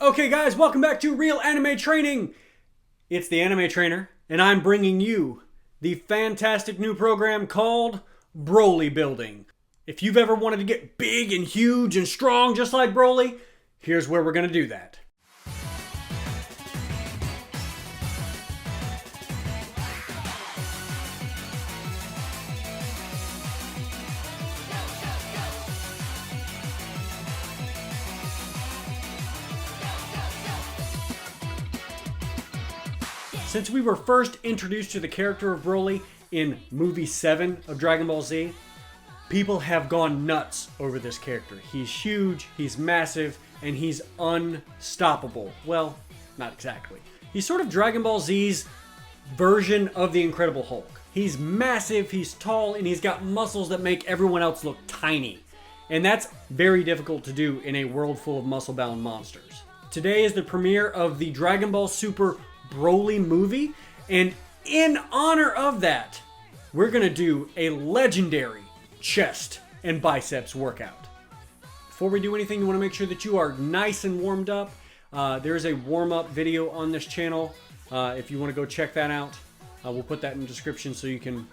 Okay guys, welcome back to Real Anime Training. It's the Anime Trainer, and I'm bringing you the fantastic new program called Broly Building. If you've ever wanted to get big and huge and strong just like Broly, here's where we're gonna do that. Since we were first introduced to the character of Broly in movie 7 of Dragon Ball Z, people have gone nuts over this character. He's huge, he's massive, and he's unstoppable. Well, not exactly. He's sort of Dragon Ball Z's version of the Incredible Hulk. He's massive, he's tall, and he's got muscles that make everyone else look tiny. And that's very difficult to do in a world full of muscle-bound monsters. Today is the premiere of the Dragon Ball Super Broly movie, and in honor of that, we're gonna do a legendary chest and biceps workout. Before we do anything, you want to make sure that you are nice and warmed up. There is a warm-up video on this channel if you want to go check that out. We'll put that in the description so you can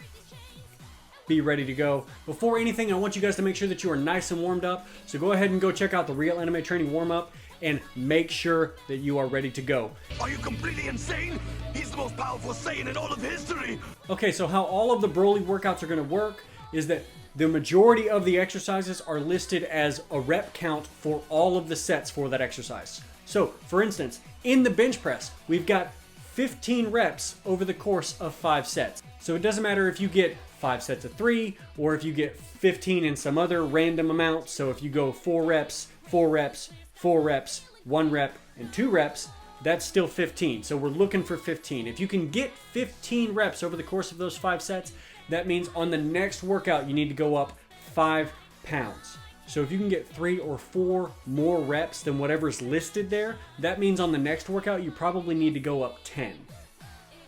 be ready to go. Before anything, I want you guys to make sure that you are nice and warmed up, so go ahead and go check out the Real Anime Training warm-up and make sure that you are ready to go. Are you completely insane? He's the most powerful Saiyan in all of history! Okay, so how all of the Broly workouts are going to work is that the majority of the exercises are listed as a rep count for all of the sets for that exercise. So, for instance, in the bench press, we've got 15 reps over the course of 5 sets. So it doesn't matter if you get 5 sets of 3, or if you get 15 in some other random amount. So if you go 4 reps, 4 reps, 4 reps, 1 rep, and 2 reps, that's still 15. So we're looking for 15. If you can get 15 reps over the course of those 5 sets, that means on the next workout, you need to go up 5 pounds. So if you can get 3 or 4 more reps than whatever's listed there, that means on the next workout, you probably need to go up 10.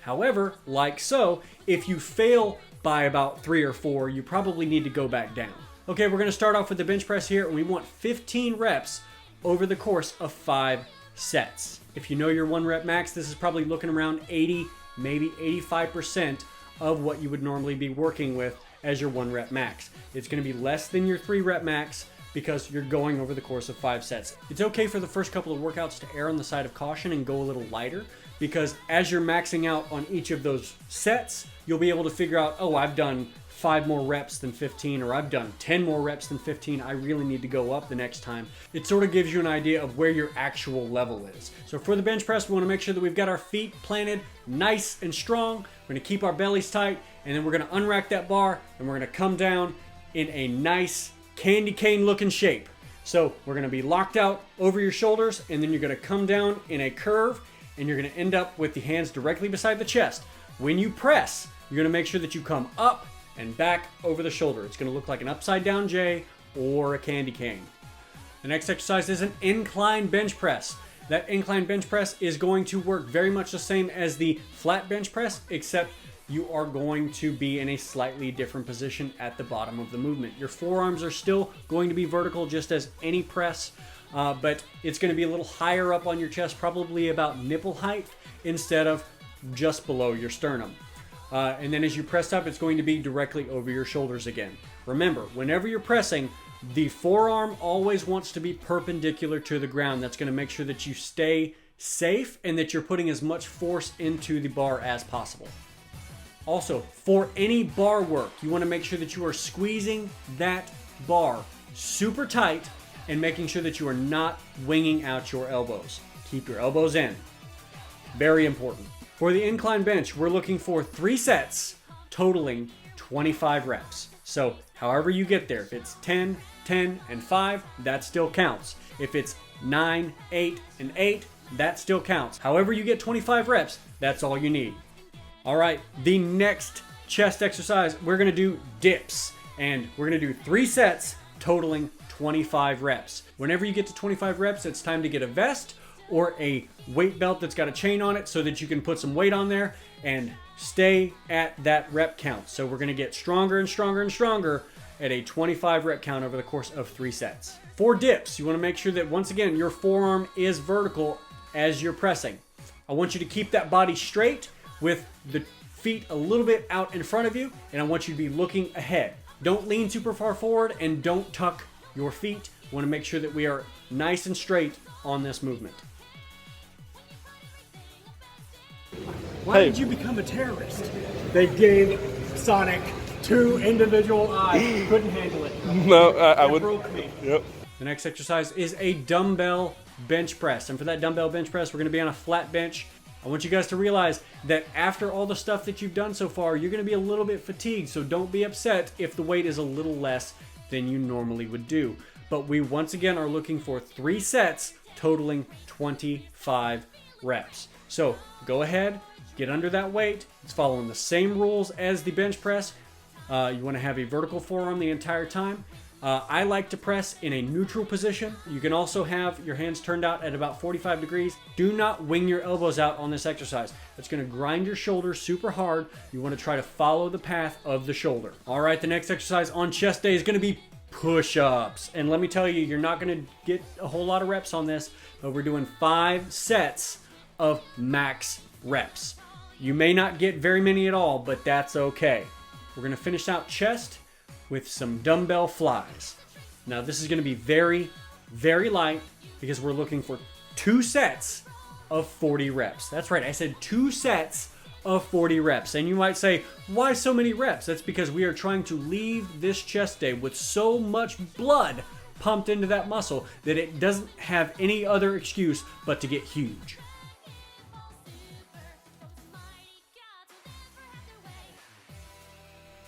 However, like so, if you fail by about 3 or 4, you probably need to go back down. Okay, we're gonna start off with the bench press here, and we want 15 reps over the course of 5 sets. If you know your 1 rep max, this is probably looking around 80, maybe 85% of what you would normally be working with as your 1 rep max. It's going to be less than your 3 rep max because you're going over the course of 5 sets. It's okay for the first couple of workouts to err on the side of caution and go a little lighter, because as you're maxing out on each of those sets, you'll be able to figure out, oh, I've done 5 more reps than 15, or I've done 10 more reps than 15. I really need to go up the next time. It sort of gives you an idea of where your actual level is. So for the bench press, we want to make sure that we've got our feet planted nice and strong. We're going to keep our bellies tight, and then we're going to unrack that bar, and we're going to come down in a nice candy cane looking shape. So we're going to be locked out over your shoulders, and then you're going to come down in a curve, and you're going to end up with the hands directly beside the chest. When you press, you're going to make sure that you come up and back over the shoulder. It's going to look like an upside down J or a candy cane. The next exercise is an incline bench press. That incline bench press is going to work very much the same as the flat bench press, except you are going to be in a slightly different position at the bottom of the movement. Your forearms are still going to be vertical just as any press, but it's going to be a little higher up on your chest, probably about nipple height instead of just below your sternum. And then as you press up, it's going to be directly over your shoulders again. Remember, whenever you're pressing, the forearm always wants to be perpendicular to the ground. That's going to make sure that you stay safe and that you're putting as much force into the bar as possible. Also, for any bar work, you want to make sure that you are squeezing that bar super tight and making sure that you are not winging out your elbows. Keep your elbows in. Very important. For the incline bench, we're looking for 3 sets totaling 25 reps. So however you get there, if it's 10, 10, and 5, that still counts. If it's 9, 8, and 8, that still counts. However you get 25 reps, that's all you need. All right, the next chest exercise, we're gonna do dips. And we're gonna do 3 sets totaling 25 reps. Whenever you get to 25 reps, it's time to get a vest or a weight belt that's got a chain on it so that you can put some weight on there and stay at that rep count. So we're going to get stronger and stronger and stronger at a 25 rep count over the course of 3 sets. For dips, you want to make sure that, once again, your forearm is vertical as you're pressing. I want you to keep that body straight with the feet a little bit out in front of you, and I want you to be looking ahead. Don't lean super far forward and don't tuck your feet. I want to make sure that we are nice and straight on this movement. Why did you become a terrorist? They gave Sonic 2 individual eyes. Couldn't handle it. No, I would. Broke me. Yep. The next exercise is a dumbbell bench press. And for that dumbbell bench press, we're going to be on a flat bench. I want you guys to realize that after all the stuff that you've done so far, you're going to be a little bit fatigued. So don't be upset if the weight is a little less than you normally would do. But we once again are looking for 3 sets totaling 25 reps. So go ahead, get under that weight. It's following the same rules as the bench press. You want to have a vertical forearm the entire time. I like to press in a neutral position. You can also have your hands turned out at about 45 degrees. Do not wing your elbows out on this exercise. That's going to grind your shoulders super hard. You want to try to follow the path of the shoulder. All right, the next exercise on chest day is going to be push-ups. And let me tell you, you're not going to get a whole lot of reps on this, but we're doing 5 sets of max reps. You may not get very many at all, but that's okay. We're going to finish out chest with some dumbbell flies. Now this is going to be very, very light because we're looking for 2 sets of 40 reps. That's right, I said 2 sets of 40 reps. And you might say, why so many reps? That's because we are trying to leave this chest day with so much blood pumped into that muscle that it doesn't have any other excuse but to get huge.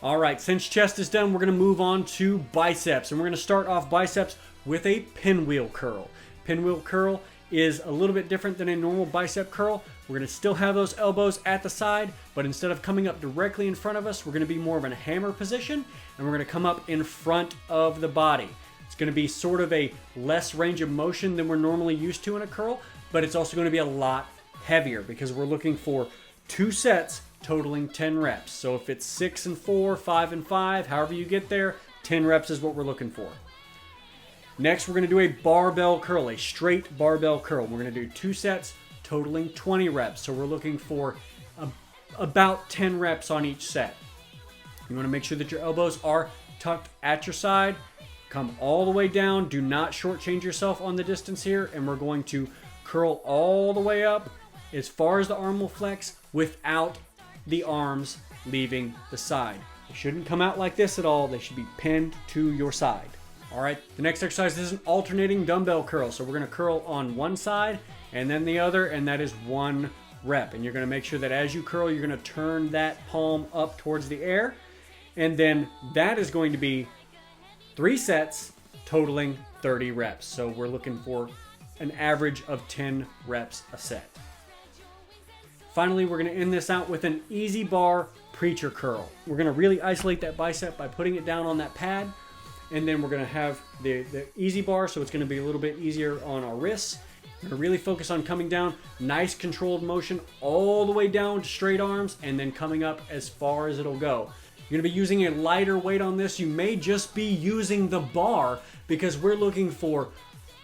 All right, since chest is done, we're going to move on to biceps. And we're going to start off biceps with a pinwheel curl. Pinwheel curl is a little bit different than a normal bicep curl. We're going to still have those elbows at the side, but instead of coming up directly in front of us, we're going to be more of a hammer position, and we're going to come up in front of the body. It's going to be sort of a less range of motion than we're normally used to in a curl, but it's also going to be a lot heavier because we're looking for 2 sets totaling 10 reps. So if it's 6 and 4, 5 and 5, however you get there, 10 reps is what we're looking for. Next, we're going to do a barbell curl, a straight barbell curl. We're going to do 2 sets totaling 20 reps. So we're looking for about 10 reps on each set. You want to make sure that your elbows are tucked at your side. Come all the way down. Do not shortchange yourself on the distance here. And we're going to curl all the way up as far as the arm will flex without the arms leaving the side. They shouldn't come out like this at all. They should be pinned to your side. All right, the next exercise is an alternating dumbbell curl. So we're going to curl on one side and then the other, and that is 1 rep. And you're going to make sure that as you curl, you're going to turn that palm up towards the air. And then that is going to be 3 sets totaling 30 reps. So we're looking for an average of 10 reps a set. Finally, we're going to end this out with an easy bar preacher curl. We're going to really isolate that bicep by putting it down on that pad. And then we're going to have the easy bar, so it's going to be a little bit easier on our wrists. We're going to really focus on coming down, nice controlled motion all the way down to straight arms, and then coming up as far as it'll go. You're going to be using a lighter weight on this. You may just be using the bar because we're looking for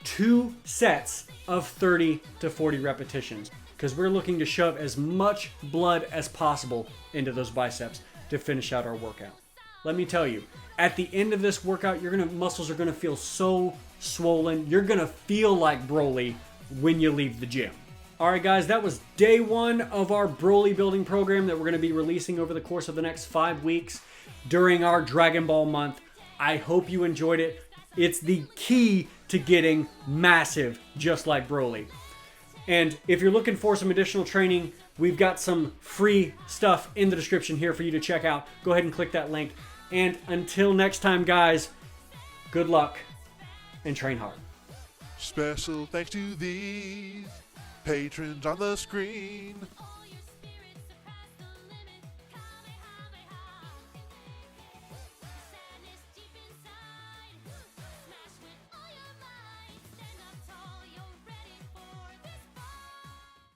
2 sets of 30 to 40 repetitions because we're looking to shove as much blood as possible into those biceps to finish out our workout. Let me tell you, at the end of this workout, muscles are going to feel so swollen. You're going to feel like Broly when you leave the gym. All right, guys, that was day 1 of our Broly building program that we're going to be releasing over the course of the next 5 weeks during our Dragon Ball month. I hope you enjoyed it. It's the key to getting massive, just like Broly. And if you're looking for some additional training, we've got some free stuff in the description here for you to check out. Go ahead and click that link. And until next time, guys, good luck and train hard. Special thanks to these patrons on the screen.